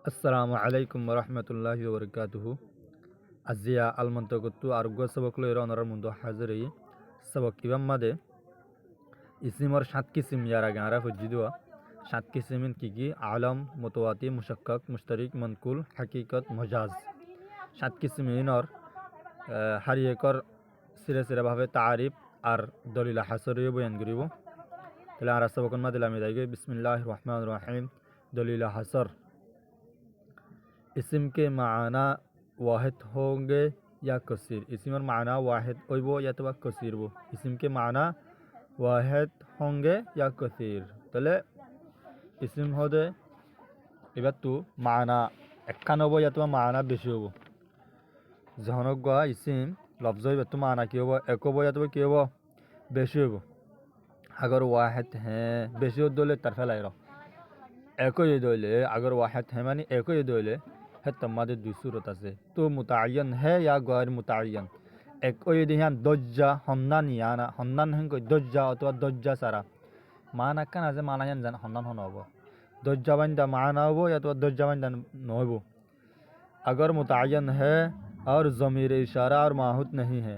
Assalamu alaikum warahmatullahi wabarakatuh. Azia almantogotu argo sabak lo iron mundo haziri sabak ibam made isimor shat kisim yara gara fujidwa shat kisimin kiki alam mutawati mushakkak mushtarik mankul hakikat majaz shat kisiminor har ekor sire sire bhabe ta'arif আর দলিল হাসরিও বয়ান করিব তাহলে আর সবকন মা দিলাম দাইগে বিসমিল্লাহির রহমানির রহিম দলিল হাসর इसम के माना वाहिद होंगे या कसीर इसम माना वाहिद वो या तो कसीर वो इसम के माना वाहिद होंगे या कसीर तले इसम हो दे এবার তো মানা একখান হবো या तो মানা বেশি হবো যখন গা ইসিম লফজ হইবে তো মানা কি হবো এক হবো या तो কি হবো বেশি হবো अगर वाहिद हैं বেশি দলে তার ফেলাই র একই দলে अगर वाहिद हैं মানে একই দলে है तमादे दुई सूरत আছে तो मुतअय्यन है या गैर मुतअय्यन एक ওই দিহান দজ্জা হন্নান ইয়ানা হন্নান হেন কই দজ্জা অথবা দজ্জা সারা মানা কান আছে মানা জান হন্নান হন হবো দজ্জা বান্দা মানা হবো অথবা দজ্জা বান্দা নহবো अगर मुतअय्यन है और ज़मीर इशारा और माहुत नहीं है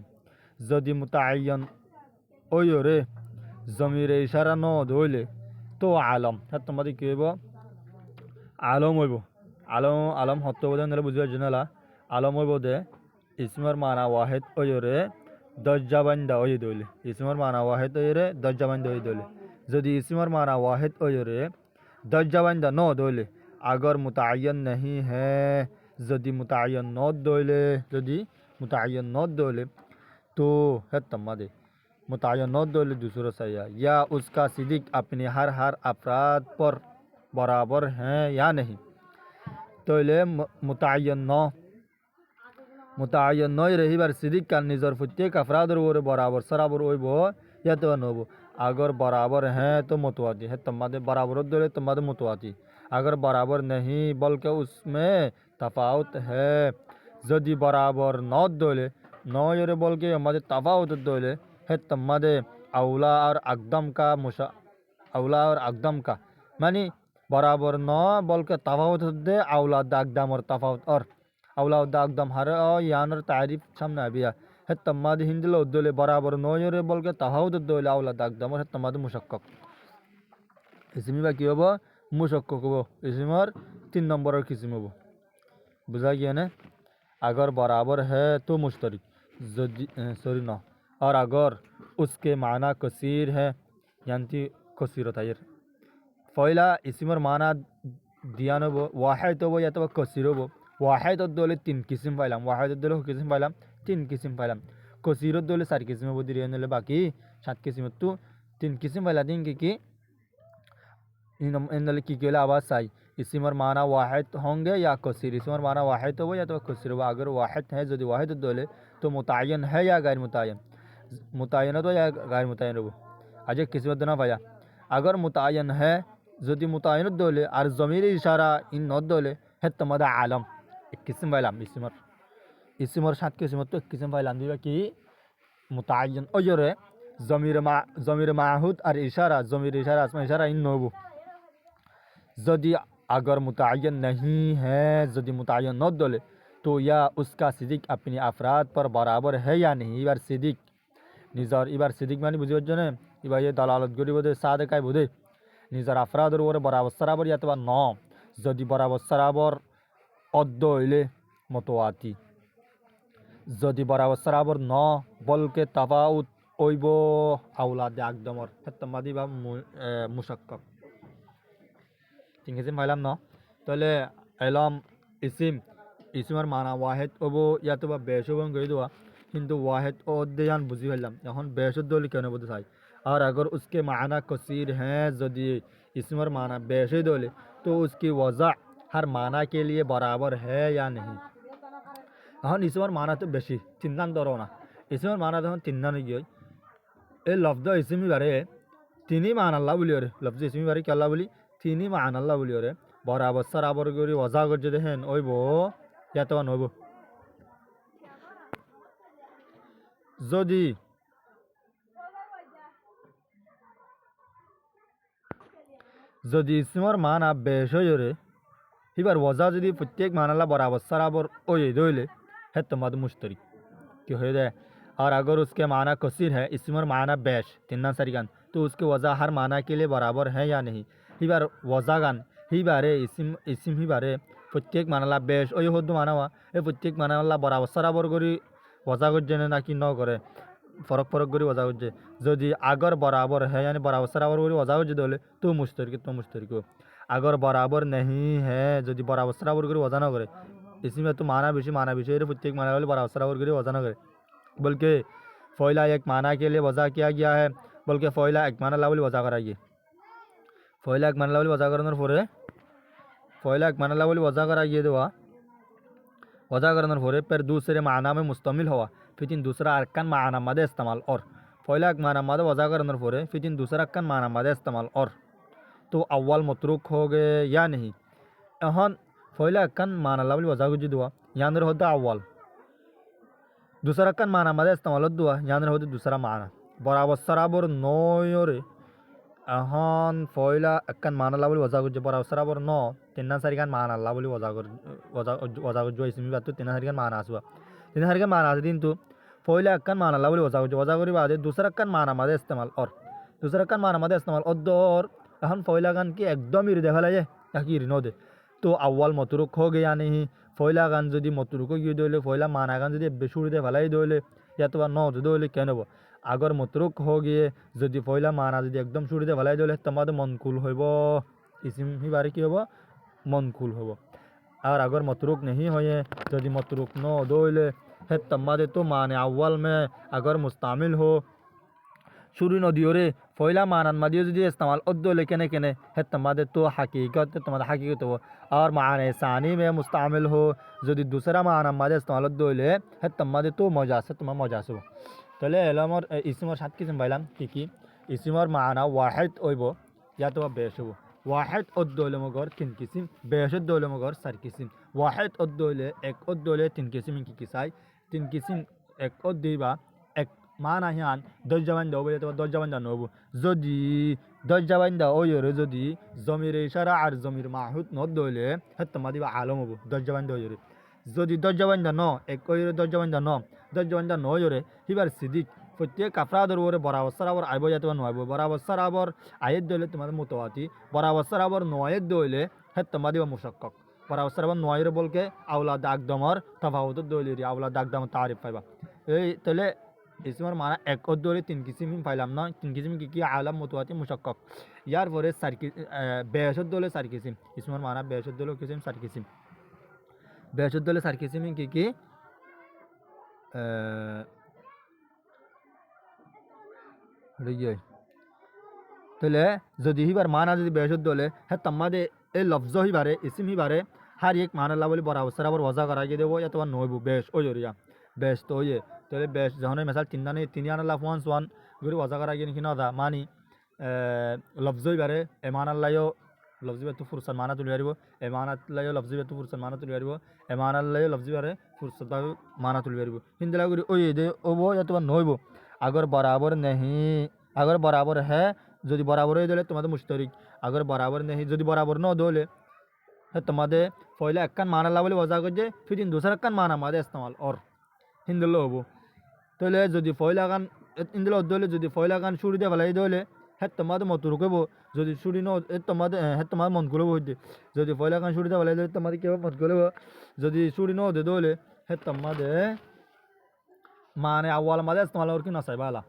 যদি मुतअय्यन ওইরে ज़मीर इशारा ন দইলে তো আলম है তোমাদের কি হইব আলম হইব আলম আলম হত্য বোধ নিলে বুঝবার জন্য আলম হইব দে ইসমর মানা ওয়াহেদ ওইরে দজ্জা বান্দা ওই দইলে ইসমর মানা ওয়াহেদ ওইরে দজ্জা বান্দা ওই দইলে যদি ইসমর মানা ওয়াহেদ ওইরে দজ্জা বান্দা ন দইলে আগর মুতায়্যন नहीं है যদি মুতায়্যন ন দইলে যদি মুতায়্যন ন দইলে तो है तम्मादे मुतायन न दौले दूसरा सया या उसका सिद्दीक अपने हर अफराद पर बराबर हैं या नहीं तोले मुतायन न रही बार सिद्दीक का निजर प्रत्येक अफराद और बराबर सराबर ओइब या तो नबो अगर बराबर हैं तो मुतवाती है तम्मादे बराबर दौले तम्मादे मुतवाती अगर बराबर नहीं बल्कि उसमें तफावत है यदि बराबर न दौले न योरे बल्कि हमारे तफावत दौले है तम्मादे अवला और अकदम का अवला और अकदम का मानी बराबर न बल्कि तफावत दे अवला अकदम और तफावत और अवला अकदम हर यानर तारीफ सामने अबिया है तम्मादे हिंदल उद्दोले बराबर न योरे बल्कि तफावत दोले अवला अकदम और है तम्मादे मुशक्कक इसमें बाकी होबो मुशक्कक होबो इसमें 3 नंबर किस्म होबो बुझा गया ना अगर बराबर है तो मुश्तरिक सॉरी ना और अगर उसके माना कसीर है यानी कसीर होता है पहला इसमर माना दियान हो वाहिद हो या तो कसीर हो वाहिद दोले 3 किस्म पाइलाम वाहिद दोले किस्म पाइलाम 3 किस्म पाइलाम कसीर दोले 4 किस्म हो दिए ने बाकी 7 किस्म तो 3 किस्म पाइला दिन की इन की केला आवाज आई इसमर माना वाहिद होंगे या कसीर इसमर माना वाहिद हो या तो कसीर हो अगर वाहिद है यदि वाहिद दोले तो मुतअय्यन है या गैर मुतअय्यन मुतअय्यन तो या गैर मुतअय्यन हो आज किस्मत ना पाया अगर मुतअय्यन है यदि मुतअय्यन दोले और ज़मीर इशारा इन न दोले है तमदा आलम एक किस्म पाइलाम इसमर 7 किस्म तो एक किस्म पाइलाम दिबा कि मुतअय्यन ओजरे ज़मीर माहुद और इशारा ज़मीर इशारा असमा इशारा इन नबो यदि अगर मुतअय्यन नहीं है यदि मुतअय्यन न दोले तो या उसका सिद्दीक अपने अफराद पर बराबर है या नहीं इबार सिद्दीक निजर इबार सिद्दीक मानी बुझिवर जने इबार ये दलालत करी बोधे सादे काय बोधे निजर अफरादर ओरे बराबर सराबर या तो न यदि बराबर सराबर अद्द हইলে मुतवाती यदि बराबर सराबर न बल्कि तफाउत ओइब औलाद एकदमर तमादी बा मुशक्कक ঠিক আছে পাইলাম না তাহলে এলাম ইসিমের মানা ওয়াহেদ ওবো ইয়াতো বা বেশ এবং গই দেওয়া কিন্তু ওয়াহেদ অধ্যয়ন বুঝি ফেললাম এখন বেশ দলি কেন বলতে চাই और अगर उसके माना कसीर हैं यदि इसमें माना बेश दोले तो उसकी वज़ा हर माना के लिए बराबर है या नहीं এখন इसमें माना तो बेशी चिंतन दरो ना इसमें माना तो चिंतन नहीं गई ए लफ्ज़ इसमी बारे तीनी मान अल्लाह बोली रे लफ्ज़ इसमी बारे क्या अल्लाह बोली तीनी मान अल्लाह बोली रे बराबर सराबर करी वज़ा कर जदे हैं ओइबो या तो नइबो যদি যদি ইসমর মানা বেশ হইরে এবার ওয়াজা যদি প্রত্যেক মানালা बराबर सराबर ओए दोले है तो मद मुश्तरी कि हो जाए। और अगर उसके माना कसीर है इसम और माना बैश तिन्ना सरिगान तो उसके वज़ा हर माना के लिए बराबर है या नहीं। ही बार वज़ा गान ही बारे इसिम ही बारे प्रत्येक मानाला बैश ओए हो दो माना हुआ ये प्रत्येक मानाला बराबर सराबर करी वज़ा को जने ना कि न करे फरक फरक करी वज़ा को जे यदि अगर बराबर है यानी बराबर सराबर करी वज़ा को जे दोले तो मुश्तरी को अगर बराबर नहीं है यदि बराबर सराबर करी वज़ा न करे इसमें तो माना विषय प्रत्येक माना वाले बराबर सराबर करी वज़ा न करे बल्कि फ़ोइला एक माना के लिए वज़ा किया गया है बल्कि फ़ोइला एक माना लावली वज़ा कराइए फ़ोइला एक माना लावली वज़ा कराने फोरे फ़ोइला एक माना लावली वज़ा कराइए दो वज़ा कराने फोरे पर दूसरे माना में मुस्तमिल हुआ फिर इन दूसरा अरकान माना मदे इस्तेमाल और फ़ोइला एक माना मदे वज़ा कराने फोरे फिर इन दूसरा अरकान माना मदे इस्तेमाल और तो अव्वल मतरूक हो गए या नहीं। अहन फ़ोइला अरकान माना लावली वज़ा को जी दुआ यानी होता अव्वल दूसरा कन माना मदे इस्तेमाल दुआ यानी होते दूसरा माना बराबर सराबर नोयोरे अहन फ़ोइला अक्कन माना लावली वज़ा को जो बराबर सराबर नो तिन्ना सरिगान माना लावली वज़ा को जो इसमें बात तो तिन्ना सरिगान माना आसुआ तिन्ना सरिगान माना आसे दिन तो फ़ोइला अक्कन माना लावली वज़ा को जो वज़ा करी बादे दूसरा कन माना मदे इस्तेमाल और दूसरा कन माना मदे इस्तेमाल और अहन फ़ोइला गन की एकदम ही देखा लाये या कि रिनो दे तो अव्वल मतरूक हो गया नहीं फ़ोइला गान यदि मतरूक गए दोले फ़ोइला माना गान यदि बेसुर दे भलाई दोले या तो न दोले क्या नब अगर मतरूक हो गए यदि फ़ोइला माना यदि एकदम सुर दे भलाई दोले तमाद मनकुल होब इसिम ही बारे की होब मनकुल होब और अगर मतरूक नहीं होए यदि मतरूक न दोले है तमादे तो माने अव्वल में अगर मुस्तामिल हो शुरू नदियों रे फ़ोइला मानन मदियो यदि इस्तेमाल उद्दो लेकिन केने है तमादे तो हकीकत हो और माने सानी में मुस्तामिल हो यदि दूसरा माना मदे इस्तेमाल उद्दो ले है तमादे तो मजास हो तले एलमर इस्मर सात किस्म बाइलाम कि इस्मर माना वाहिद ओइबो या तो बेश हो वाहिद उद्दो ले मगर तीन किस्म बेश उद्दो ले मगर चार किस्म वाहिद उद्दो ले एक उद्दो ले तीन किस्म की किसाई तीन किस्म एक उद्दीबा माना हियान दस जवान दो बजे तो दस जवान जानो हो यदि दस जवान दा ओ योरे यदि जमीर इशारा और जमीर माहुद न दोले है तमादी बा आलम हो दस जवान दो योरे यदि दस जवान दा न एक ओ योरे दस जवान दा न योरे हिबार सिद्दीक प्रत्येक अफरादर ओरे बराबर सराबर आइबो जाते न आइबो बराबर सराबर आयत दोले तुम्हारे मुतवाती बराबर सराबर नोयत दोले है तमादी बा मुशक्कक बराबर सराबर नोयरे बोल के औलाद अकदमर तफावत दोले रे औलाद अकदम तारीफ पाइबा ए तले इसमें माना एक दोले तीन किस्म फाइलाम ना तीन किस्म की आलम मुतवाती मुशक्कक यार वरे सार बेशद दोले सार किस्म इसमें माना बेशद दोले किस्म सार किस्म बेशद दोले सार किस्म की तले यदि ही बार माना यदि बेशद दोले है तम्मादे ए लफ्ज़ ही बारे इसम ही बारे हर एक माना ला बोले बराबर सराबर वज़ा करा के देवो या तो नोबू बेश ओ जोरिया बेश तो ये तले बेश जहन मिसाल तीन आना लाफ वन स्वान गुरु वज़ा करा के नहीं ना मानी लफ्ज़ ही बारे एमाना लायो लफ्ज़ बेतु फुर्सत माना तुल यारिबो एमाना लायो लफ्ज़ बेतु फुर्सत माना तुल यारिबो एमाना लायो लफ्ज़ बारे फुर्सत माना तुल यारिबो हिंदला गुरु ओ ये दे ओ वो या तो नोबू अगर बराबर नहीं अगर बराबर है यदि बराबर हो दोले तुम्हारे मुश्तरिक अगर बराबर नहीं यदि बराबर न दोले तुम्हारे फ़ोइला अक्कन माना ला बोले वज़ा कर जे फिर इन दूसरा अक्कन माना मादे इस्तेमाल और हिंदलो होबो तो ले यदि फ़ोइला गान इंदलो दोले यदि फ़ोइला गान शुरू दे भलाई दोले है तुम्हारे मतरूक हो यदि शुरू न तुम्हारे है तुम्हारे मनकुल हो यदि फ़ोइला गान शुरू दे भलाई दोले तुम्हारे क्या मनकुल हो यदि शुरू न दे दोले है तुम्हारे माने अव्वल मादे इस्तेमाल और कि नसाई बाला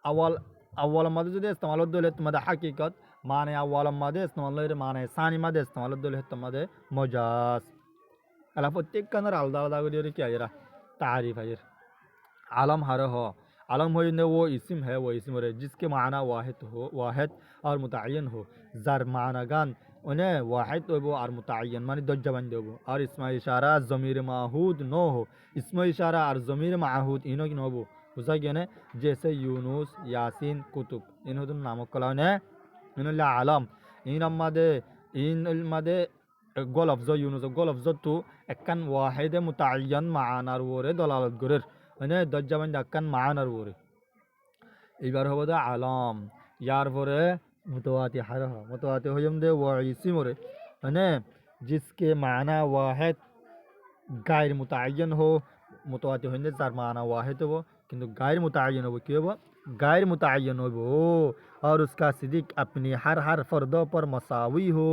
अव्वल मादे यदि इस्तेमाल दोले तुम्हारे हकीकत माने अव्वल मादे इस्तेमाल माने सानी मादे इस्तेमाल दोले तुम्हारे मजाज अला प्रत्येक कनर आलदा आलदा करिए क्या जरा तारीफ है आलम हर हो आलम हो ने वो इस्म है वो इस्म है जिसके माना वाहिद और मुतय्यन हो ज़र माना गान उन्हें वाहिद हो और मुतय्यन माने दो जवान दो और इसमें इशारा ज़मीर माहूद न हो इसमें इशारा और ज़मीर माहूद इनो की न हो उसा क्या ने जैसे यूनुस यासीन कुतुब इन होते नामक कला ने इन आलम इन मदे गो लफ्ज़ तो एकन वाहिद मुतय्यन मानार वोरे दलालत गुरेर उन्हें दस जवान एकन मानार वोरे इबार होबो दा आलम यार परे मुतवाती हार मुतवाती हो जमदे वो इसिम रे उन्हें जिसके माना वाहिद गायर मुतय्यन हो मुतवातिर होने जार माना वाहिद हो किंतु गायर मुतय्यन हो क्यों वो गायर मुतय्यन हो और उसका सिद्दीक अपनी हर हर फर्दों पर मसावी हो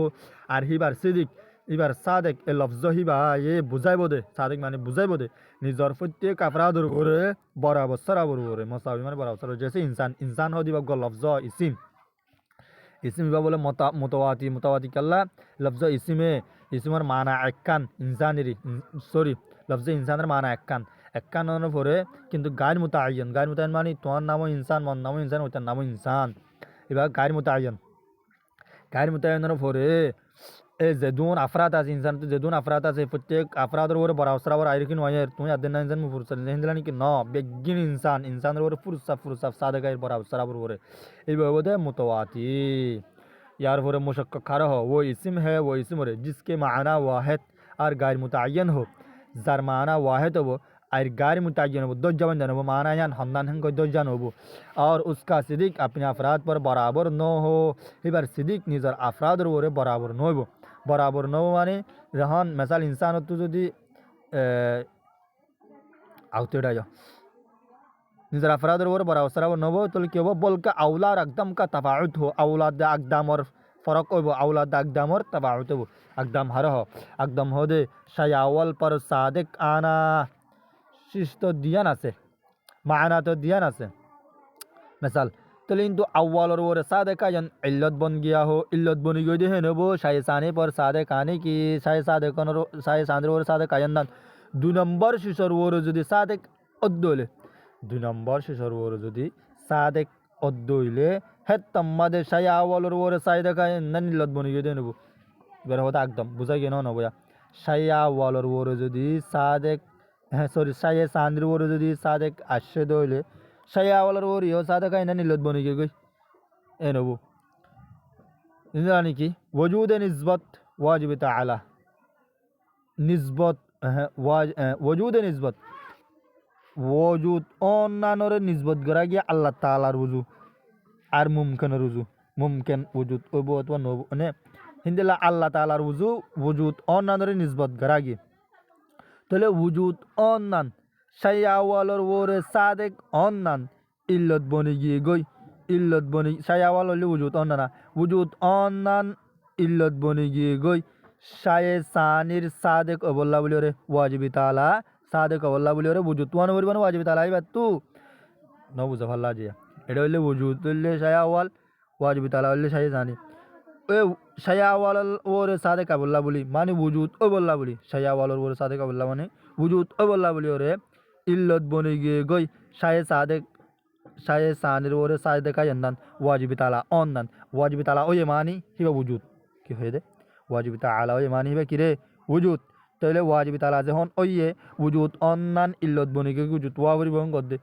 और ही बार सिद्दीक এবার সাদেক এ লফজ হিবা এ বুঝাইব দে সাদেক মানে বুঝাইব দে নিজর প্রত্যেক আফরাদর উপরে বরাবর সরাবর উপরে মসাবি মানে বরাবর সরাবর জেসে ইনসান ইনসান হদি বা লফজ ইসিম ইসিম হিবা বলে মুতাওয়াতি মুতাওয়াতি কাল্লা লফজ ইসিমে ইসিমের মানা একান ইনসানেরই সরি লফজ ইনসানের মানা একান একানের পরে কিন্তু গায়ের মুতায়ন মানে তোমার নামও ইনসান মন নামও ইনসান ওইটার নামও ইনসান এবার গায়ের মুতায়নের পরে এ যেদুন আফরাদ আছে ইনসান তো যেদুন আফরাদ আছে প্রত্যেক আফরাদের উপরে বরাবর আইরকিন ওয়াইয়ের তুমি আদেন না ইনসান মুফুরসাল হিন্দলা নাকি ন বেগিন ইনসানের উপরে ফুরসাফ সাদা গায়ের বরাবর উপরে এইভাবে বোধ মুতাওয়াতি यार फुर मुशक्क खरा हो वो इसम है वो इसम है जिसके माना वाहिद और गैर मुतय्यन हो जार माना वाहिद हो और गैर मुतय्यन हो दो जवन जन वो माना यान हमदान हंग दो जन हो और उसका सिद्दीक अपने अफराद पर बराबर न हो इबार सिद्दीक निजर अफराद रे बराबर न हो बराबर न माने जहान मिसाल इंसान तो যদি আউতে ডায় निजर अफरादर वर बराबर सराबर नबो तो क्या वो बोल का औलाद अकदम का तफाउत हो औलाद अकदम और फ़र्क हो औलाद अकदम और तफाउत हो अकदम हर हो अकदम हो दे शयावल पर सादिक आना शिश तो दिया ना से माना तो दिया ना से मिसाल तो लेकिन तो अव्वल और वो सादिक का जन इल्लत बन गया हो इल्लत बन गई है नबो शायसाने पर सादिक आने की शायसाने और सादिक आयन दो नंबर शिश और वो जो सादिक अद्दोले দুই নম্বর শেষর ওর যদি সাদেক অদ্দইলে হে তম্মাদে সাই আওয়ালর ওরে সাই দেখায় না নিলত বনি গিয়ে দেব এবার হতে একদম বুঝা গিয়ে না বয়া সাই আওয়ালর ওরে যদি সাদেক হ্যাঁ সরি সাই সান্দ্র ওরে যদি সাদেক আসে দইলে সাই আওয়ালর ওর ইও সাদেক না নিলত বনি গিয়ে গই এ নেব জানি কি ওজুদ নিসবত ওয়াজিব তাআলা নিসবত ওজুদ নিসবত वजूद অন্যান্যরে নিসবত করা গিয়ে আল্লাহ তাআলার ওজু আর মুমকিনের ওজু মুমকিন ওজুদ ওব অথবা নব মানে হিন্দিলা আল্লাহ তাআলার ওজু ওজুদ অন্যান্যরে নিসবত করা গিয়ে তাহলে ওজুদ অন্যান শাইয়াওয়ালর ওরে সাদেক অন্যান ইল্লত বনি গিয়ে গই ইল্লত বনি শাইয়াওয়াল হলে ওজুদ অন্যানা ওজুদ অন্যান ইল্লত বনি গিয়ে গই শায়ে সানির সাদেক অবল্লা বলি রে ওয়াজিবি তাআলা সাদেক অবল্লা বলি ওরে বুজুত ওয়ান বলবেন ওয়াজিবি তাআলা আইবা তু ন বুঝা ভাল্লা জিয়া এটা হইলে বুজুত হইলে শায়াওয়াল ওয়াজিবি তাআলা হইলে শায়ে সানি এ শায়াওয়াল ওরে সাদেক অবল্লা বলি মানে বুজুত অবল্লা বলি শায়াওয়ালর ওরে সাদেক অবল্লা মানে বুজুত অবল্লা বলি ওরে ইল্লত বনি গিয়ে গই শায়ে সাদেক শায়ে সানির ওরে সাদেক আয়ান্দান ওয়াজিবি তাআলা অন্দান ওয়াজিবি তাআলা ওয়ে মানি হিবা বুজুত কি হয়ে দে ওয়াজিবি তাআলা ওয়ে মানি হিবা কি রে বুজুত তাহলে ওয়াজিবি তাআলা যখন ওইয়ে वजूद অন্যান ইল্লত বনি গিয়ে वजूद ওয়াবরি বহন कर दे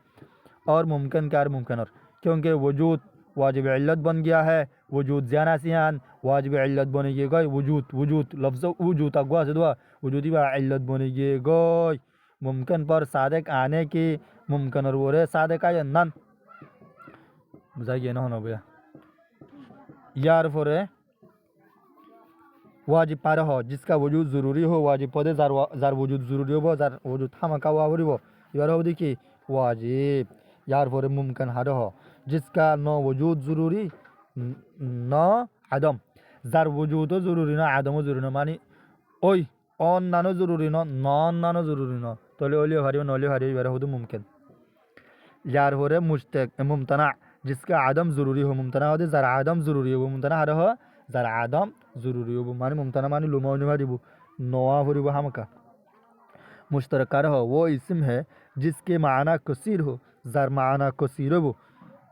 और मुमकिन क्या मुमकिन और क्योंकि वजूद वाजिब इल्लत बन गया है वजूद ज़्यादा सियान वाजिब इल्लत बनी गई वजूद लफ्ज़ वजूद अगवा से दुआ वजूदी बा इल्लत बनी गई मुमकिन पर सादिक आने की मुमकिन और वो रे सादिक आया नन बुझाइए ना होना भैया यार फोरे वाजिब पारा हो जिसका वजूद ज़रूरी हो वाजिब पदे जार वजूद ज़रूरी हो जार वजूद हम का वावरी हो यार हो देखिए वाजिब यार फोरे मुमकिन हर हो जिसका न वजूद ज़रूरी न आदम जार वजूद ज़रूरी ना आदम ज़रूरी ना मानी ओई ऑन नानो ज़रूरी ना नॉन नानो ज़रूरी ना तो ले ओलियो हरी नौलियो हरी यार हो तो मुमकिन यार फोरे मुश्तक मुमतना जिसका आदम ज़रूरी हो मुमतना हो दे जार आदम ज़रूरी हो मुमतना हर हो जार आदम ज़रूरी हो मानी मुमतना मानी लुमाउनी मारी वो नवा फरी वो हम का मुश्तरक हो वो इसम है जिसके माना कसीर हो जार माना कसीर हो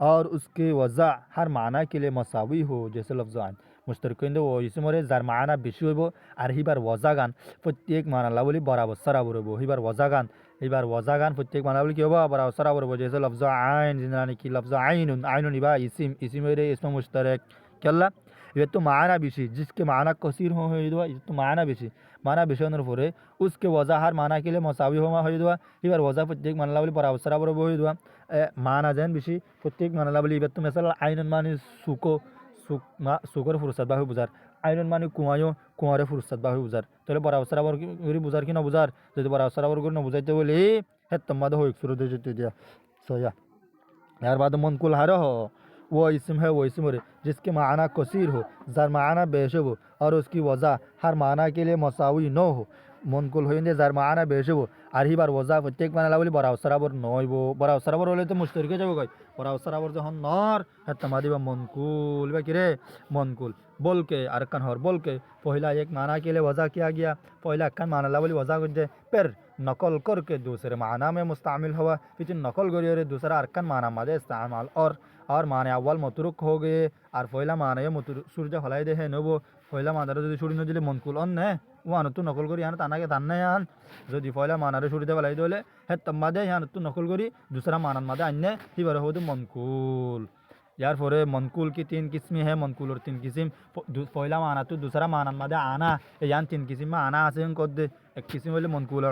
और उसके वज़ा हर माना के लिए मसावी हो जैसे लफ्ज़ान मुश्तरक वो इसम हो जार माना बेशी हो और ही बार वज़ा गान प्रत्येक माना ला बोली बराबर सराबर हो ही बार वज़ा गान प्रत्येक माना बोली क्यों बराबर सराबर हो जैसे लफ्ज़ आइन जिन्होंने की लफ्ज़ आइन इबा इसिम इसमें मुश्तरक क्या ये तो माना बेशी जिसके माना कसीर हो ये तो माना बेशी होने पर उसके वज़ा हर माना के लिए मसावी हो ये बार वज़ा प्रत्येक माना बोली बराबर सराबर हो माना जैन बेशी प्रत्येक माना बोली तो मिसाल आइन मानी सुको सुकर फुरसत बाहु बुजार আইনুন মানে কুয়ায়ও কুয়ারে ফুরসাদ বা বুঝার তাহলে বরাবর সরাবর করে বুঝার কি না বুঝার যদি বরাবর সরাবর করে না বুঝাইতে বলি হে তোমাদের হোক শুরু দিয়ে যেতে দিয়া सोया यार बाद मनकुल हारो हो वो इसम है वो इसम है जिसके माना कसीर हो जार माना बेशब हो और उसकी वजह हर माना के लिए मसावी न हो मनकुल हो जार माना बेशब हो আর হিবার ওজা প্রত্যেক বানালা বলি বড় সরাবর নইব বড় সরাবর হলে তো মুশতারিকে যাব কই বড় সরাবর যখন নর হেতা মাদিবা মনকুল বা কিরে মনকুল বলকে আর কান হর বলকে পहला एक माना के लिए वजह किया गया पहला कान माना ला बोली वजह कर दे फिर नकल करके दूसरे माना में मुस्तामिल हुआ फिर नकल करिए दूसरा अरकान माना मादे इस्तेमाल और माने अव्वल मतरुक हो गए और पहला माने ये मतरुक सूरज हलाई दे है नबो पहला मानारे যদি ছুরি নদিলে মনকুল অন নে ওয়ানো তো নকল করি আন তানাকে দান নাই আন যদি পয়লা মানারে ছুরি দে বলাই দলে হে তম্মাদে ইয়ান তো নকল করি दूसरा मानान मादे अन्य হিবারে হদু মনকুল यार फोरे मनकुल की तीन किस्में है मनकुल और तीन किस्म पहला माना तो दूसरा माना मादे आना यान तीन किस्म में आना आसे को दे एक किस्म वाले मनकुल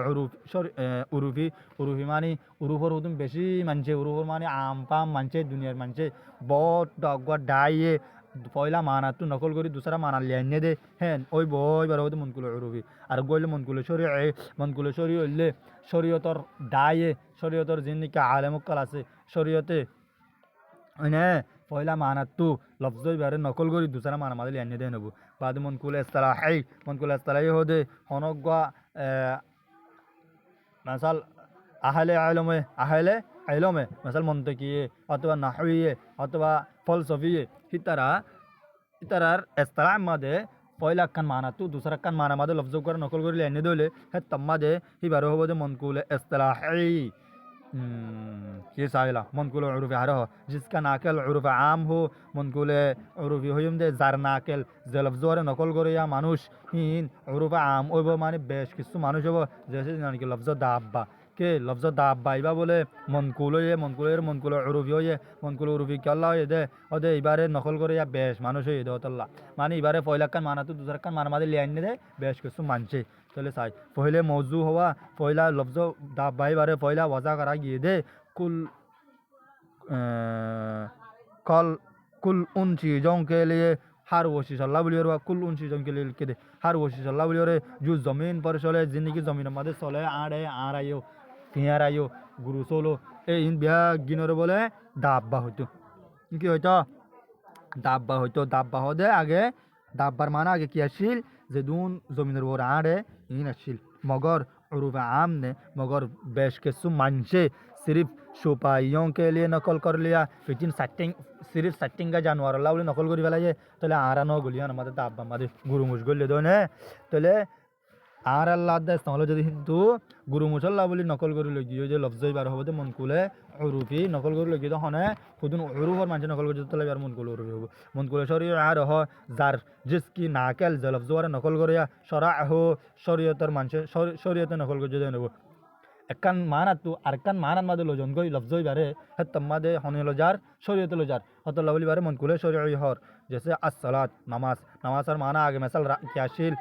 उरूफी उरूफी मानी उरूफर होतुम बेशी मानचे उरूफर मानी आम पाम मानचे दुनियार मानचे बहुत डगवा डाइए पहला माना तो नकल करी दूसरा माना लेने दे हैं ओई बॉय बार होते मनकुल उरूफी और गोले मनकुल शरीय ले शरीयतर डाइए शरीयतर जिन्नी का आलम कलासे शरीयते इन्हें पहला माना तो लफ्ज़ बारे नकल करी दूसरा माना मादे लियाने दे नबू बाद मनकुल इस्तिलाही हो दे होनोगा मसल अहले मसल मंतकीय अथवा नहवीय अथवा फलसफीय इतरार इस्तिलाह मादे पहला कान माना तो दूसरा कान माना मादे लफ्ज़ कर नकल करी लियाने दोले है तम्मा दे ही बारे हो दे मनकुल इस्तिलाही ये साइला मनकुल उरूफ हारो जिसका नाकेल उरूफ आम हो मनकुल उरूफ होयम दे जार नाकेल जे लफ्ज़ोरे नकल करे या मानुष हिन उरूफ आम ओइबो माने बेश किछु मानुष हो जैसे जानि कि लफ्ज़ दाब्बा के लफ्ज़ दाब्बा इबा बोले मनकुल उरूफ ये मनकुल उरूफ के अल्लाह ये दे ओदे इबारे नकल करे या बेश मानुष ये दे अल्लाह माने इबारे पहला कान माना तो दूसरा कान माना मादे लियाने दे बेश किछु मानचे चले साई पहले मौजू हुआ पहला लफ्ज़ दाब्बाई बारे पहला वजह करा गए दे कुल कुल उन चीज़ों के लिए हर वो चीज़ अल्लाह बोलिए कुल उन चीज़ों के लिए लिख दे हर वो चीज़ अल्लाह बोलिए जो ज़मीन पर चले जिंदगी ज़मीन मध्य चले आ रही हो फिर आई हो गुरु सोलो ए इन ब्या गिनोर बोले दाब्बा होतो কি হইতো দাব্বা হদে আগে দাব্বার মানা আগে কি আসিল যে দুন জমিনের উপর আড়ে ইন আসিল मगर उरूफ आम ने मगर बेश के मानसे सिर्फ सुपाइयों के लिए नकल कर लिया लेकिन सिर्फ सेटिंग का जानवर अल्लाह बोले नकल करी फेला তাহলে आरा न गलिया আমাদের দাব্বা আমাদের গুরু মুশ গলে দনে তাহলে আর আল্লাহ দাস তাহলে যদি কিন্তু গুরু মুসল্লাহ বলি নকল করে লগিয়ে যে লফজই বার হবে মনকুলে উরুফি নকল করে লগিয়ে তো হনে খুদুন উরুফর মানুষ নকল করে তাহলে আর মনকুল উরুফি হবে মনকুলে শরীয় আর হ যার জিসকি নাকেল যে লফজ ওয়ারে নকল করে শরা হো শরীয়তের মানুষ শরীয়তে নকল করে যদি নেব একান মানাতু আরকান মানান মাদে লজন গই লফজই বারে হত্তম মাদে হনে লজার শরীয়তে লজার হতল্লাহ বলি বারে মনকুলে শরীয় হর जैसे अस्सलात नमाज और माना आगे मसल क्याशिल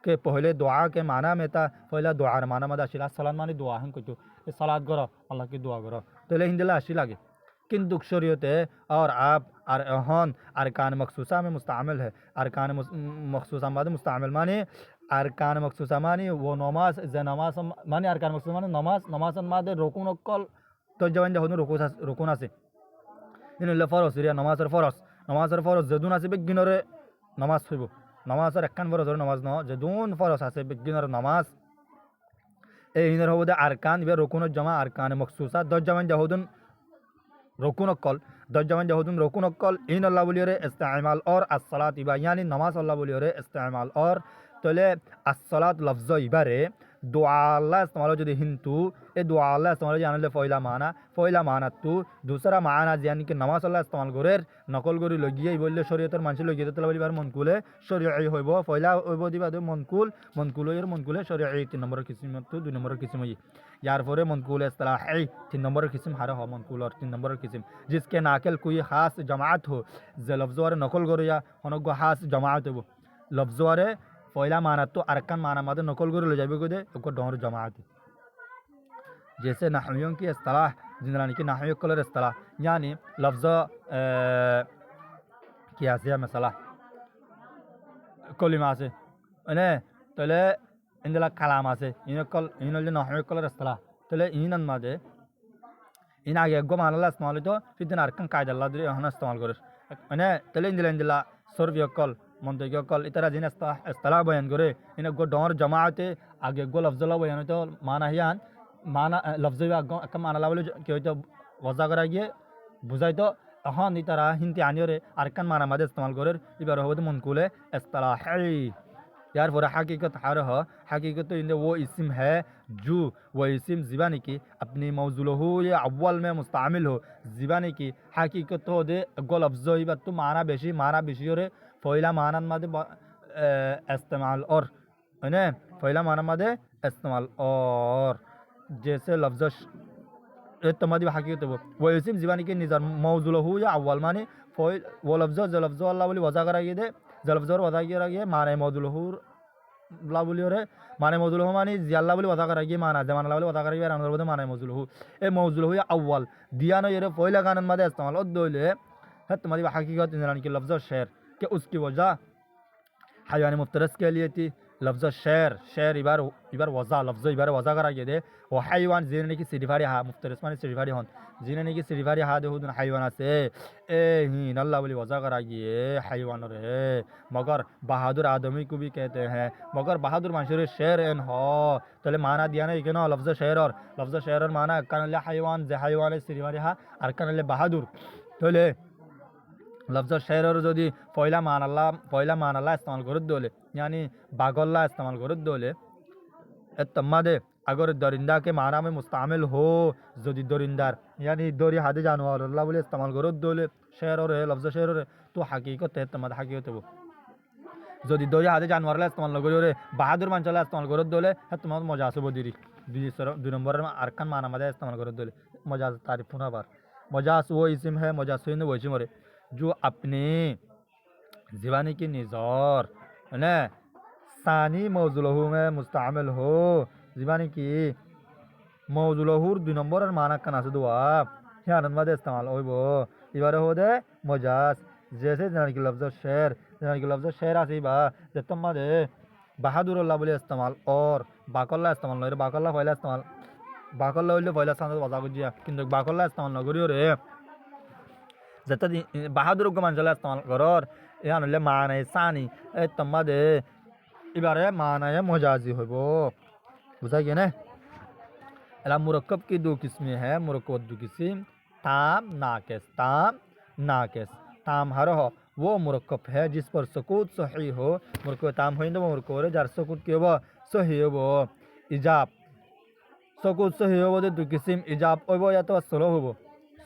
के पहले दुआ के माना में था पहला दुआ माना मदा शिला सलात माने दुआ हम कुछ सलात करो अल्लाह की दुआ करो तो ले हिंदला अशी लागे किंतु शरीयते और आप अरहन अरकान मखसूसा में मुस्तामिल है अरकान मखसूसा माने मुस्तामिल माने अरकान मखसूसा माने वो नमाज माने अरकान मखसूसा माने नमाज माने रुकुन कल तो जवन जहन रुकुन আছে इन फरज रिया नमाजर फरज जदुन আছে বেগিনরে নামাজ হইব নামাজের একখান ফরজের নামাজ ন যেদুন ফরজ আছে বেগিনের নামাজ এই হিনের হবদে আরকান ইবে রকুনের জমা আরকান মখসুসা দশ জামান জাহুদুন রকুন কল দশ জামান জাহুদুন রকুন কল ইন আল্লাহ বলিরে ইস্তেমাল और আসসালাত ইবা यानी नमाज আল্লাহ বলিরে ইস্তেমাল और তলে আসসালাত লফজ ইবারে दुआ अल्लाह इस्तेमाल যদি हिंदू ए दुआ अल्लाह इस्तेमाल জানলে পয়লা মানা তো दूसरा माना यानी कि नमाज अल्लाह इस्तेमाल করে নকল করে লগিয়ে বললে শরীয়তের মানুষ লগিয়ে দিতে বলিবার মনকুলে শরীয়ই হইব পয়লা হইব দিবা দে মনকুলে শরীয়ই 3 নম্বরের কিসম তো 2 নম্বরের কিসম হই यार फरे मनकुल इस्तिलाही 3 नंबर किस्म हारा हो मनकुल और 3 नंबर किस्म जिसके नाकिल कोई खास जमात हो जे लफ्ज़ नकल करे या अनगो खास जमात हो लफ्ज़ पहला माना तो अरकान माना मादे नकल करे ले जाबे को दे को डोर जमात जैसे नहवियों की इस्तिलाह जिंदरानी की नहवी कलर इस्तिलाह यानी लफ्ज़ कियासिया मसला কলিমা আছে মানে তাহলে ইন্দলা কালাম আছে ইনকল ইনল নহকলের ইস্তলা তাহলে ইনান মাঝে ইন আগে গো মানালা ইস্তেমাল হইতো ফিদিন আরকান কায়দাল্লাহ ধরে এখন ইস্তেমাল করে মানে তাহলে ইন্দলা সরবিয়কল মন্তব্যকল ইতারা জিন ইস্তলা বয়ান করে ইন গো ডর জমাতে আগে গো লফজলা বয়ান হইতো মানা হিয়ান মানা লফজ একটা মানালা বলে কি হইতো ওজা করা গিয়ে বুঝাইতো এখন ইতারা হিন্দি আনিয়রে আরকান মানা মাঝে ইস্তেমাল করে এবার হবে মনকুলে ইস্তলা হাই यार फुरा हकीकत हार हो हकीकत तो इंदे वो इस्म है जो वो इस्म ज़िबानी की अपनी मौजूल हो या अव्वल में मुस्तामिल हो ज़िबानी की हकीकत तो दे गोल अफजो ही बात तो माना बेशी और फ़ैला मानन मादे इस्तेमाल और है फ़ैला माना मादे इस्तेमाल और जैसे लफ्ज़ तमादी हकीकत वो इस्म ज़िबानी की निज़र मौजूल हो या अव्वल माने फ़ैल वो लफ्ज़ अल्लाह बोली वज़ा करा ये दे জলফজর ওয়াদা কিয়া গিয়ে মানে মজুলহুর লা বলি ওরে মানে মজুলহু মানে জিয়াল্লা বলি ওয়াদা করা গিয়ে মানা জামানা বলি ওয়াদা করা গিয়ে রানর বলে মানে মজুলহু এ মজুলহু আউয়াল দিয়ানো এর পয়লা গানন মাদে ইস্তেমাল দইলে है तुम्हारी हकीकत इंसान की लफ्ज़ शेर कि उसकी वजह हयानी मुफ्तरस के लिए थी लफ्ज़ शेर शेर इबार वज़ा लफ्ज़ इबार वज़ा करा गया दे वो हाईवान जीने की सिरिफारी हा मुफ्तरस माने सिरिफारी हन जीने की सिरिफारी हा दे हुदन हाईवान से ए ही नल्ला बोली वज़ा करा गए हाईवान रे मगर बहादुर आदमी को भी कहते हैं मगर बहादुर माशरे शेर एन हो तले माना दिया ना कि ना लफ्ज़ शेर और माना कनले हाईवान जे हाईवान सिरिफारी हा और कनले बहादुर तले लफ्ज़ शेर और जो दी पहला मान अल्लाह इस्तेमाल कर दोले यानी बागल्ला इस्तेमाल कर दोले तम्मादे अगर दरिंदा के माना में मुस्तामिल हो जो दी दरिंदार यानी दोरी हादे जानवर अल्लाह बोले इस्तेमाल कर दोले शेर और लफ्ज़ शेर और तो हकीकत है तम्माद हकीकत है वो जो दी दोरी हादे जानवर अल्लाह इस्तेमाल लगे और बहादुर मान चला इस्तेमाल कर दोले है तुम्हारा मजाज वो दिरी दो नंबर में अरकान माना मदे इस्तेमाल कर दोले मजाज तारीफ ना बार मजाज वो इस्म है मजाज से वो इस्म है जो अपने ज़िबानी की निज़ार है सानी मौजूलहू में मुस्तामिल हो ज़िबानी की मौजूलहूर दो नंबर और माना का नासद हुआ क्या नंबर इस्तेमाल हो वो इबारे हो दे मजाज जैसे जान की लफ्ज़ शेर आसी बा जब दे बहादुर अल्लाह बोले इस्तेमाल और बाकल्ला इस्तेमाल नहीं बाकल्ला फैला इस्तेमाल बाकल्ला बोले फैला सांस वज़ा कर दिया किंतु बाकल्ला इस्तेमाल न करियो रे जत बहादुर को मंजला इस्तेमाल करो यान ले माने सानी ए तम्मा दे इबारे माना है मजाजी हो वो बुझा गया ना अला मुरक्कब की दो किस्में हैं मुरक्कब दो किस्म ताम नाकिस ताम हर हो वो मुरक्कब है जिस पर सुकूत सही हो मुरक्कब ताम हो इंदो मुरक्कब रे जार सुकूत के वो सही हो वो इजाब सुकूत सही हो वो दो किस्म इजाब वो या तो सलो हो वो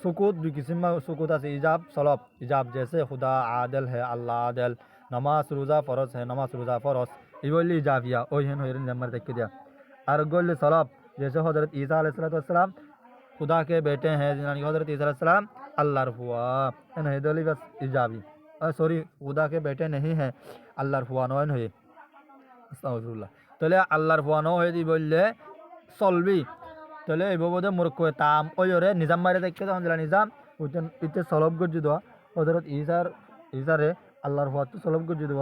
सुकूत भी किस्म में सुकूत है इजाब सलब इजाब जैसे खुदा आदल है अल्लाह आदल नमाज रोज़ा फ़रज़ है नमाज रोज़ा फ़रज़ ये बोली इजाबिया ओ हेन होयरन नंबर तक दिया और गोल सलब जैसे हज़रत ईसा अलैहिस्सलाम खुदा के बेटे हैं जिन्होंने हज़रत ईसा अलैहिस्सलाम अल्लाह हुआ है दोली बस इजाबी सॉरी खुदा के बेटे नहीं हैं अल्लाह हुआ नो है अस्तगफिरुल्लाह तले अल्लाह हुआ नो है दी बोलले सलबी तले इबोदे मुरक्को ताम ओयोरे निजाम मारे देखे तो हमला निजाम उतन इते सलब गुज दो हज़रत ईसा रे अल्लाह हुआ तो सलब गुज दो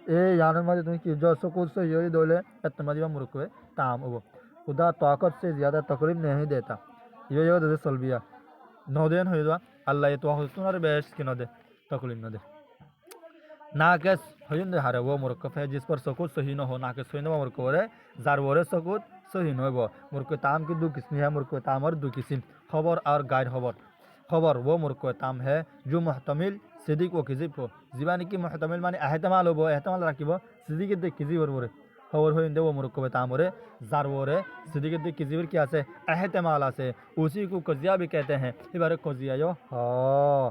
ए यान मारे तुम की जो सुकूत से योई दोले तुम्हारी मुरक्को ताम वो खुदा ताकत से ज़्यादा तकलीफ नहीं देता ये दे सलबिया नौ दिन हो दो अल्लाह ये तो सुनार बेश की न दे तकलीफ न दे नाकिस होइन दे हारे वो मुरक्कब है जिस पर सुकूत सही न हो नाकिस होइन वो मुरक्कब रे जार वोरे सुकूत सही न हो मुरक्कब ताम की दो किस्म है मुरक्कब ताम और दो किस्म खबर और गैर खबर वो मुरक्कब ताम है जो मुहतमिल सिद्दीक व किज़िब हो ज़िबानी की मुहतमिल माने एहतमाल हो एहतमाल रखिबो सिद्दीक दे किज़िब और खबर होइन दे वो मुरक्कब ताम रे जार वोरे सिद्दीक दे किज़िब क्या से एहतमाल से उसी को कज़िया भी कहते हैं इबारे कज़िया यो हां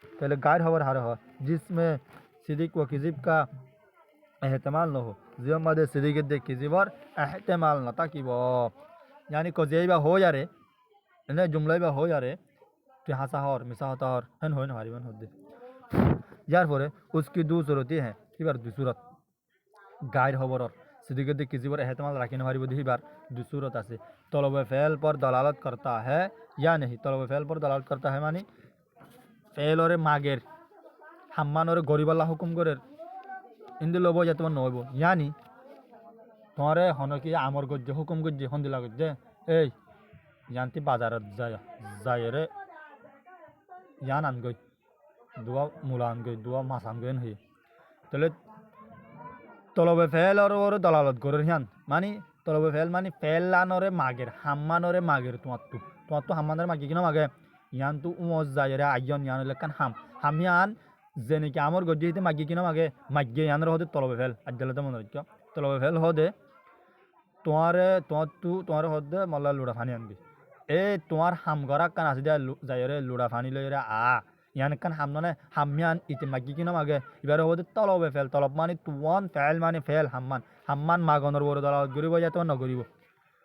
पहले गैर खबर हार हो जिसमें सिद्दीक व किज़िब का एहतमाल न हो जिम्मद सिद्दीक दे किज़िब और एहतमाल न ताकि वो यानी कज़िया हो जा रे इन्हें जुमला भी हो जा रे कि हासा और मिसा होता और हन हो हमारी बन होते यार फोरे उसकी दो सूरतें हैं इबार दो सूरत गैर खबर और सिद्दीक दे किज़िब और एहतमाल रखने हमारी बुद्धि बार दो सूरत से तलब फ़ेल पर दलालत करता है या नहीं तलब फ़ेल पर दलालत करता है मानी फ़ेल और मागेर हाम्मान और गरीब अल्लाह हुकुम करे ইন্দি লব যা তোমার নইব ইয়ানি তোমারে হনকি আমর গজ্জে হুকুম গজ্জে হন্দিলা গজ্জে এই ইয়ান্তি বাজারত যায় যায় রে ইয়ান আনগই দুয়া মূলা আনগই দুয়া মাছ আনগই হই তাহলে তলবে ফেল আর দলালত গরের হিয়ান মানে তলবে ফেল মানে ফেলানরে মাগের হাম্মানরে মাগের তোমার তো হাম্মানরে মাগি কিনা মাগে ইয়ান তো উমজ যায় রে আইয়ন ইয়ান লেখান হামিয়ান যে নাকি আমার গজ্জিতে মাগি কিনা মাগে মাগে ইয়ানের হদে তলবে ফেল আজ্জালতে মনে রাখো তলবে ফেল হদে তোমার হদে মল্লা লুড়া ফানি আনবি এ তোমার হাম গরা কান আছে দিয়া যায় রে লুড়া ফানি লই রে ইয়ান কান হাম ননে হামিয়ান ইতে মাগি কিনা মাগে এবারে হদে তলবে ফেল তলব মানে তুয়ান ফেল মানে ফেল হাম্মান মাগনর বড় দলাল গরিব যাতে ন গরিব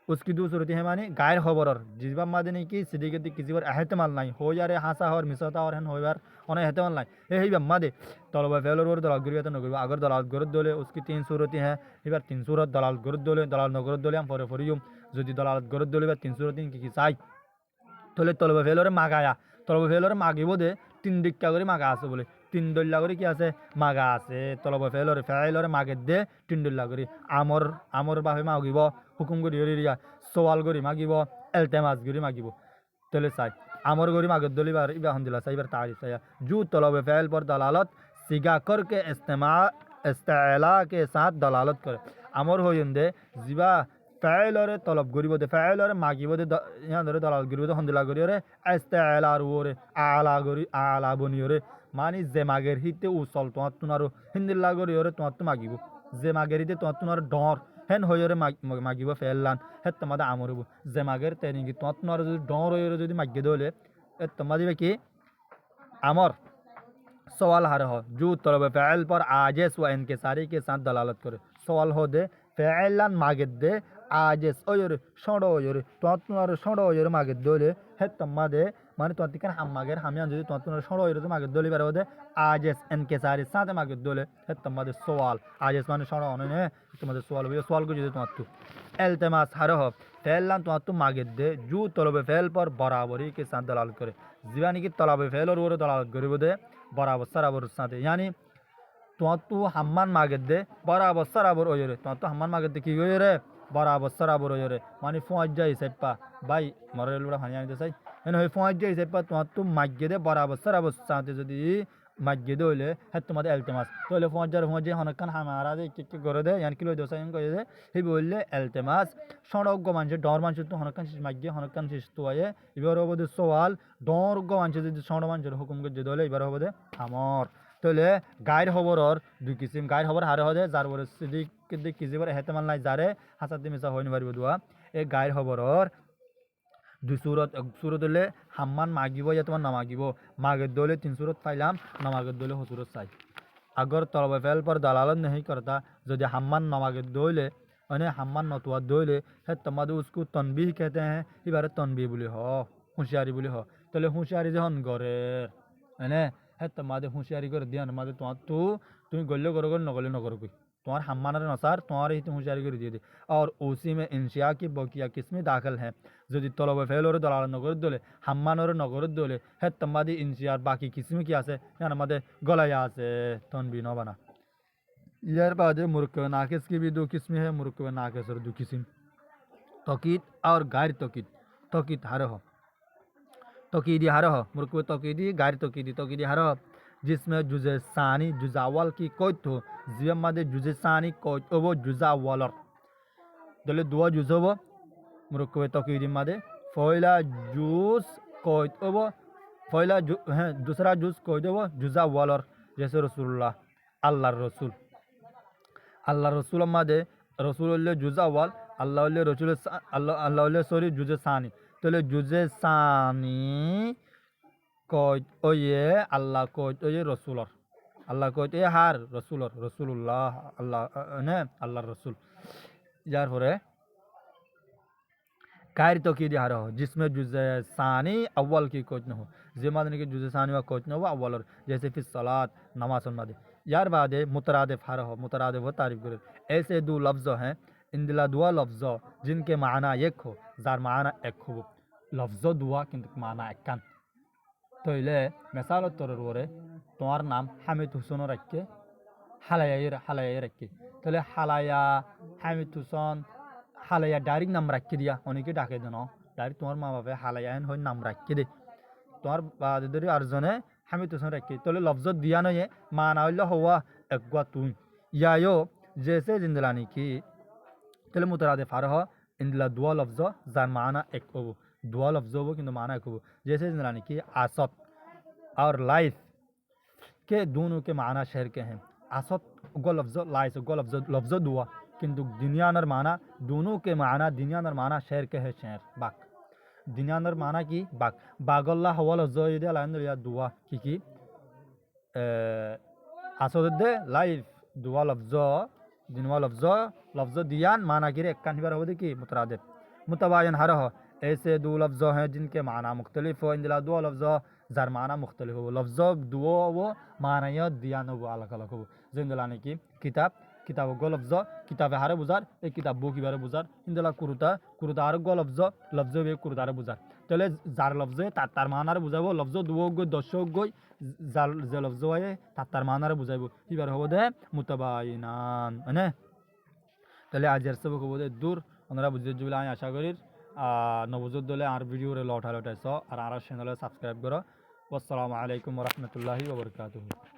उसकी दूसरती है मानी गायर खबर जिसबा मादे नहीं कि सिद्दीक किसी बार एहतमाल नहीं हो यारे हासा और मिसता और हन हो यार उन्हें एहतमाल नहीं हे बम्मा दे तलब फेलर और दलाल गुरिया तो नगरिया अगर दलाल गुरद दोले उसकी तीन सूरती हैं इबार तीन सूरत दलाल गुरद दोले दलाल नगरद दोले हम फरे फरियुम যদি দলাল গরদ দলে বা 303 কি চাই তাহলে তলব ফেলরে মাগায়া তলব ফেলরে মাগিব দে তিন দিক্কা করে মাগা আছে বলে তিন দল্লা করে কি আছে মাগা আছে তলব ফেলরে মাগে দে তিন দল্লা করে আমর বাহে মাগিব হুকুম করি রিয়া সওয়াল করি মাগিব এলতেমাস করি মাগিব তাহলে চাই আমর করি মাগদ দলি বার ইবা হন্দিলা চাই বার তারিফ চাই জু তলব ফেল पर दलालत सिगा करके इस्तेला के साथ दलालत करे আমর হইন্দে জিবা ফাইলরে তলব গরিব দে ফাইলরে মাগিব দে ইয়া ধরে দলাল গরিব দে হন্দিলা গরি রে ইস্তেলার ওরে আলা বনি রে মানি যে মাগের হিতে উসল তোমার তুনারো হিন্দিল্লা গরি রে তোমার তো মাগিব যে মাগের হিতে তোমার তুনার ডর হেন হইরে মাগিব ফেললান হে তোমাদের আমরব যে মাগের তেনিকি তোমার তুনার যদি ডর হইরে যদি মাগিয়ে দলে এ তোমার দিবে কি আমর सवाल हर हो जो तलब फ़ैल पर आजिज़ व इनकिसारी के साथ दलालत करे सवाल हो दे फ़ैलन मागिद दे आजिज़ ओयर शोड़ो ओयर तुआर शोड़ो ओयर मागिद दोले है तम्मा दे माने तुआर तिकन हम मागर हम यान जो तुआर शोड़ो ओयर तो मागिद दोले बारे हो दे आजिज़ इनकिसारी साथ मागिद दोले है तम्मा दे सवाल आजिज़ माने शोड़ो उन्होंने तम्मा दे सवाल को जो तुआर तू इल्तिमास हर हो फ़ैलन तुआर तू मागिद दे जो तलब फ़ैल पर बराबरी के साथ दलालत करे जीवानी की तलब फ़ैल और दलालत गरीब दे बराबर सराबर साथे यानी तो हम्मान मागद दे बराबर सराबर ओयरे तो हम्मान मागद दे की ओयरे बराबर सराबर ओयरे मानी फोज जाई सेपा भाई मरे लुड़ा हानि आनी देसाई एन होय फोज जाई सेपा तो मागे दे बराबर सराबर साथे जदी मागे दे होले हे तुम्हारे इल्तिमास तो ले फोज जे हनकन हमारा दे के करे दे यानी किलो दोसा इन कहे दे हे बोलले इल्तिमास सड़क गो मानजे डर मानजे तो हनकन शिश मागे हनकन शिश तो आए इबार होबदे सवाल डर गो मानजे जदी सड़ मानजे हुकुम के जे दोले इबार होबदे আমর তাহলে গায়ের খবরর দুই কিসিম গায়ের খবর হারে হদে যার বড় সিদিক দিক কিজিবার হেতেমাল নাই যারে হাসাতে মিসা হইনি পারিব দুয়া এই গায়ের খবরর দুই সুরত এক সুরত হলে হাম্মান মাগিব ইয়া তোমার নামাগিব মাগের দলে তিন সুরত পাইলাম নামাগের দলে হসুরত চাই अगर तलब फैल पर दलालत नहीं करता यदि हम्मान नमागे दोले अने हम्मान नतुआ दोले है तमादे उसको तनबीह कहते हैं इबारत तनबीह बोले हो होशियारी बोले हो तले होशियारी जहन गरे है है तमादे होशियारी कर दिया नमादे तुम गल्ले करो नगले न करो कोई तुम्हारे हम्मानर नसार तुम्हारे ही होशियारी कर दिए और उसी में इंशिया की बकिया किस्में दाखिल हैं যদি তলব ফেল ওর দলাল নগর দলে হাম্মান ওর নগর দলে হে তম্বাদি ইনসিয়ার বাকি কিসিম কি আছে यार আমাদের গলায় আছে তনবি নবানা ইয়ার বাদে মুরক্কব নাকিস की भी दो किस्में है मुरक्कब नाकिस और दो किस्म तकीद और गैर तकीद हर हो तकीदी हर हो मुरक्कब तकीदी गैर तकीदी हर हो जिसमें जुज़े सानी जुज़ावल की कोई तो जियम मादे जुज़े सानी कोई वो जुज़ावलर दले दुआ जुज़ो मुरक्कब तकीदी मादे फैला जूस कोई वो फैला है दूसरा जूस कोई दो वो जुज़ा वालर जैसे रसूलुल्लाह अल्लाह रसूल मादे रसूलुल्लाह जुज़ा वाल अल्लाह सॉरी जुज़े सानी तो ले जुज़े सानी कोई ओ ये अल्लाह कोई ओ ये रसूलर अल्लाह कोई ये हार रसूलुल्लाह अल्लाह ने अल्लाह रसूल यार हो रहे गैर तकीदी हर हो जिसमें जुज़े सानी अव्वल की कोच न हो जिमादनी के जुज़े सानी व कोच न हो अव्वल जैसे फिर सलात नमाज मादे यार बादे मुतरादिफ हर हो मुतरादिफ वो तारीफ करे ऐसे दो लफ्ज़ हैं इन दिला दुआ लफ्ज़ जिनके माना एक हो जार माना एक हो लफ्ज़ दुआ किंतु माना एक कान तो इले मिसाल तौर रे तुम्हार नाम हामिद हुसैन रख के হালায়া রাখি তাহলে হালায়া হামিদ হুসন হালায়া ডাইরেক্ট নাম রাখি দিয়া অনেকে ডাকে দেন ডাইরেক্ট তোমার মা বাপে হালায়া হয়ে নাম রাখি দে তোমার বাদে আরজনে হামিদ হুসন রাখি তাহলে লফজত দিয়া নয় মা না হইলে হওয়া একগুয়া তুই ইয়ায়ও জেসে জিন্দলানি কি তাহলে মুতারাদে ফারহ ইন্দলা দুয়া লফজ যার মানা এক হবো দুয়া লফজ হবো কিন্তু মানা এক হবো जैसे जिंदलानी की आसत और लाइफ के दोनों के माना शहर के हैं आसत गो लफ्ज लाइस गो लफ्ज दुआ किंतु दुनिया नर माना दोनों के माना दुनिया नर माना शहर के है शहर बाग दुनिया नर माना की बाग बागल्ला हवा लफ्ज ये अल्लाह या दुआ की आसत दे लाइफ दुआ लफ्ज दिनवा लफ्ज दियान माना गिरे एक कानबार हो देखी मुतरादिफ मुतबायन हर हो ऐसे दो लफ्ज़ हैं जिनके माना मुख्तलिफ हो इंदिला दो लफ्ज़ जार माना मुख्तलिफ हो लफ्ज़ दुओ वो माना या दियान वो अलग अलग हो जिंदलाने की किताब गो लफ्ज़ किताब हारे बुजार एक किताब बो की बारे बुजार इंदिला कुरुता हारे गो लफ्ज़ वे कुरुता हारे बुजार तले जार लफ्ज़ तार माना रे बुझाबो लफ्ज़ दुओ गो दशो गो जार जे लफ्ज़ है तार माना रे बुझाबो ई बारे हो दे मुतबायिनान মানে তাহলে আজের সব কব দে দূর ওনারা বুঝে জুবিলা আমি আশা করি নবজুদ দলে আর ভিডিও রে লটাইছ আর চ্যানেলে সাবস্ক্রাইব করো আসসালামু আলাইকুম ওয়া রাহমাতুল্লাহি ওয়া বারাকাতুহু